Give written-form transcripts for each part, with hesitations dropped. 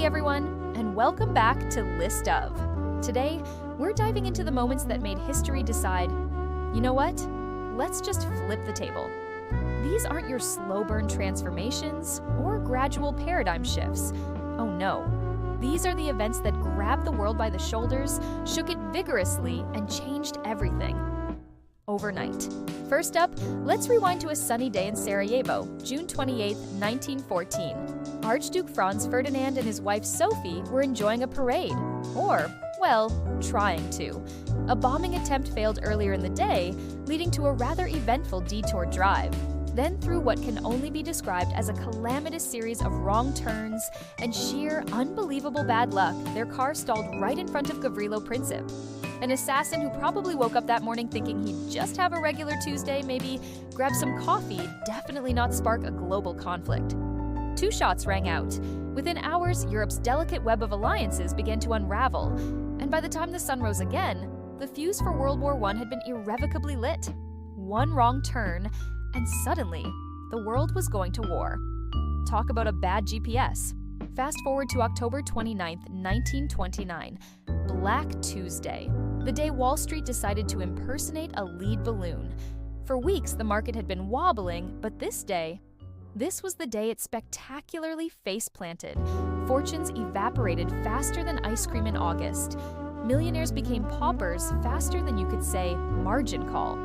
everyone, and welcome back to List of. Today, we're diving into the moments that made history decide, you know what? Let's just flip the table. These aren't your slow burn transformations or gradual paradigm shifts. Oh no. These are the events that grabbed the world by the shoulders, shook it vigorously, and changed everything. Overnight. First up, let's rewind to a sunny day in Sarajevo, June 28, 1914. Archduke Franz Ferdinand and his wife Sophie were enjoying a parade. Or, well, trying to. A bombing attempt failed earlier in the day, leading to a rather eventful detour drive. Then, through what can only be described as a calamitous series of wrong turns and sheer, unbelievable bad luck, their car stalled right in front of Gavrilo Princip. An assassin who probably woke up that morning thinking he'd just have a regular Tuesday, maybe grab some coffee, definitely not spark a global conflict. 2 shots rang out. Within hours, Europe's delicate web of alliances began to unravel, and by the time the sun rose again, the fuse for World War I had been irrevocably lit. One wrong turn, and suddenly, the world was going to war. Talk about a bad GPS. Fast forward to October 29, 1929, Black Tuesday, the day Wall Street decided to impersonate a lead balloon. For weeks, the market had been wobbling, but this was the day it spectacularly face-planted. Fortunes evaporated faster than ice cream in August. Millionaires became paupers faster than you could say margin call.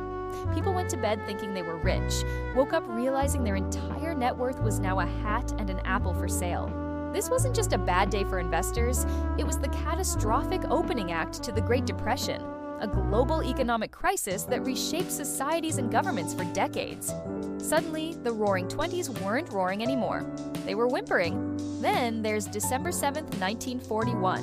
People went to bed thinking they were rich, woke up realizing their entire net worth was now a hat and an apple for sale. This wasn't just a bad day for investors, it was the catastrophic opening act to the Great Depression, a global economic crisis that reshaped societies and governments for decades. Suddenly, the Roaring Twenties weren't roaring anymore. They were whimpering. Then there's December 7, 1941,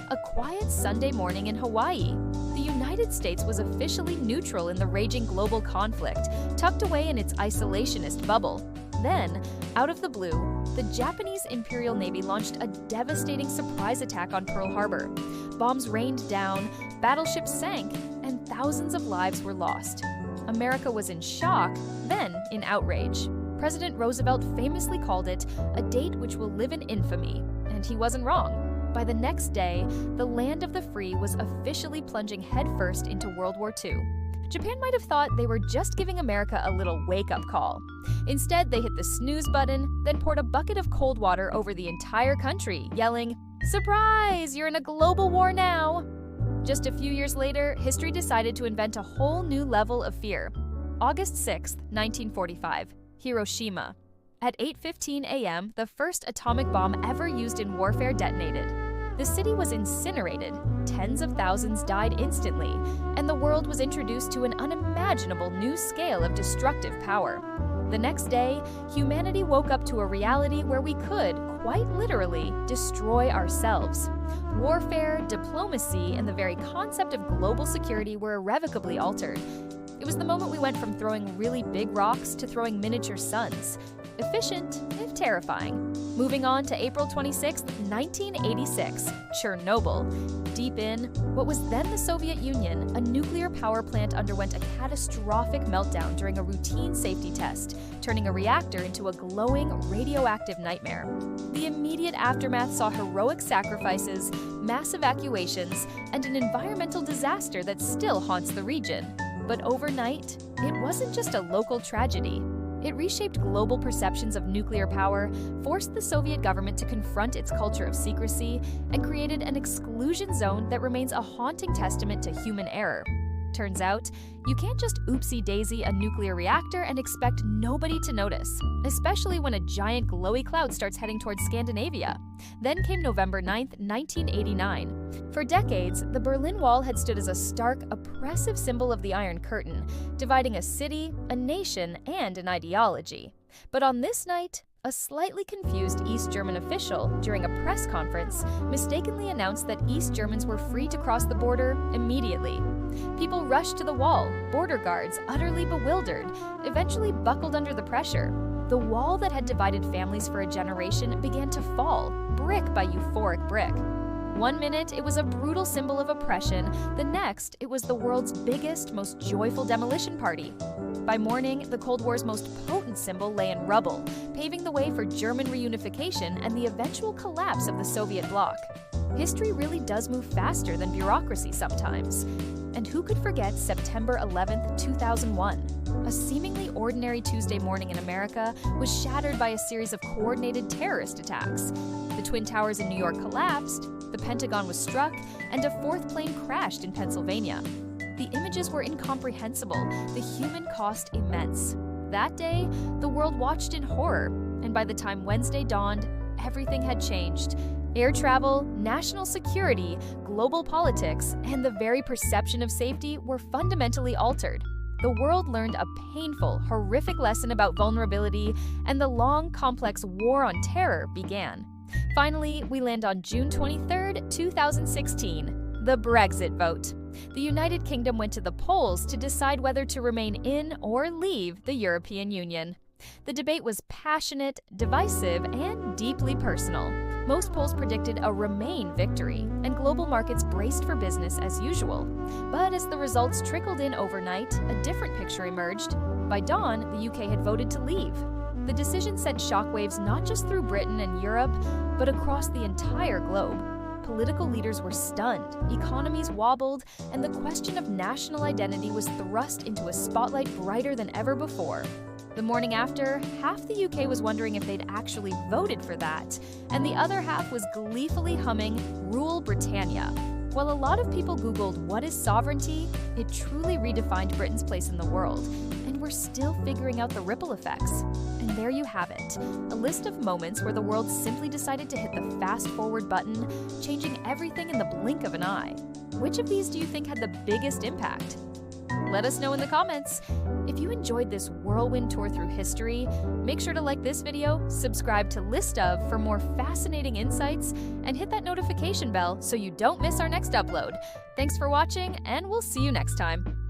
a quiet Sunday morning in Hawaii. The United States was officially neutral in the raging global conflict, tucked away in its isolationist bubble. Then, out of the blue, the Japanese Imperial Navy launched a devastating surprise attack on Pearl Harbor. Bombs rained down, battleships sank, and thousands of lives were lost. America was in shock, then in outrage. President Roosevelt famously called it a date which will live in infamy, and he wasn't wrong. By the next day, the land of the free was officially plunging headfirst into World War II. Japan might have thought they were just giving America a little wake-up call. Instead, they hit the snooze button, then poured a bucket of cold water over the entire country, yelling, "Surprise! You're in a global war now!" Just a few years later, history decided to invent a whole new level of fear. August 6, 1945, Hiroshima. At 8:15 a.m., the first atomic bomb ever used in warfare detonated. The city was incinerated, tens of thousands died instantly, and the world was introduced to an unimaginable new scale of destructive power. The next day, humanity woke up to a reality where we could, quite literally, destroy ourselves. Warfare, diplomacy, and the very concept of global security were irrevocably altered. It was the moment we went from throwing really big rocks to throwing miniature suns. Efficient, if terrifying. Moving on to April 26, 1986, Chernobyl. Deep in what was then the Soviet Union, a nuclear power plant underwent a catastrophic meltdown during a routine safety test, turning a reactor into a glowing, radioactive nightmare. The immediate aftermath saw heroic sacrifices, mass evacuations, and an environmental disaster that still haunts the region. But overnight, it wasn't just a local tragedy. It reshaped global perceptions of nuclear power, forced the Soviet government to confront its culture of secrecy, and created an exclusion zone that remains a haunting testament to human error. Turns out, you can't just oopsie-daisy a nuclear reactor and expect nobody to notice, especially when a giant glowy cloud starts heading towards Scandinavia. Then came November 9, 1989. For decades, the Berlin Wall had stood as a stark, oppressive symbol of the Iron Curtain, dividing a city, a nation, and an ideology. But on this night, a slightly confused East German official, during a press conference, mistakenly announced that East Germans were free to cross the border immediately. People rushed to the wall, border guards, utterly bewildered, eventually buckled under the pressure. The wall that had divided families for a generation began to fall, brick by euphoric brick. One minute, it was a brutal symbol of oppression. The next, it was the world's biggest, most joyful demolition party. By morning, the Cold War's most potent symbol lay in rubble, paving the way for German reunification and the eventual collapse of the Soviet bloc. History really does move faster than bureaucracy sometimes. And who could forget September 11th, 2001? A seemingly ordinary Tuesday morning in America was shattered by a series of coordinated terrorist attacks. The Twin Towers in New York collapsed, the Pentagon was struck, and a fourth plane crashed in Pennsylvania. The images were incomprehensible, the human cost immense. That day, the world watched in horror, and by the time Wednesday dawned, everything had changed. Air travel, national security, global politics, and the very perception of safety were fundamentally altered. The world learned a painful, horrific lesson about vulnerability, and the long, complex war on terror began. Finally, we land on June 23, 2016, the Brexit Vote. The United Kingdom went to the polls to decide whether to remain in or leave the European Union. The debate was passionate, divisive, and deeply personal. Most polls predicted a Remain victory, and global markets braced for business as usual. But as the results trickled in overnight, a different picture emerged. By dawn, the UK had voted to leave. The decision sent shockwaves not just through Britain and Europe, but across the entire globe. Political leaders were stunned, economies wobbled, and the question of national identity was thrust into a spotlight brighter than ever before. The morning after, half the UK was wondering if they'd actually voted for that, and the other half was gleefully humming "Rule Britannia." While a lot of people Googled "what is sovereignty?", it truly redefined Britain's place in the world, and we're still figuring out the ripple effects. And there you have it, a list of moments where the world simply decided to hit the fast-forward button, changing everything in the blink of an eye. Which of these do you think had the biggest impact? Let us know in the comments. If you enjoyed this whirlwind tour through history, make sure to like this video, subscribe to List Of for more fascinating insights, and hit that notification bell so you don't miss our next upload. Thanks for watching, and we'll see you next time.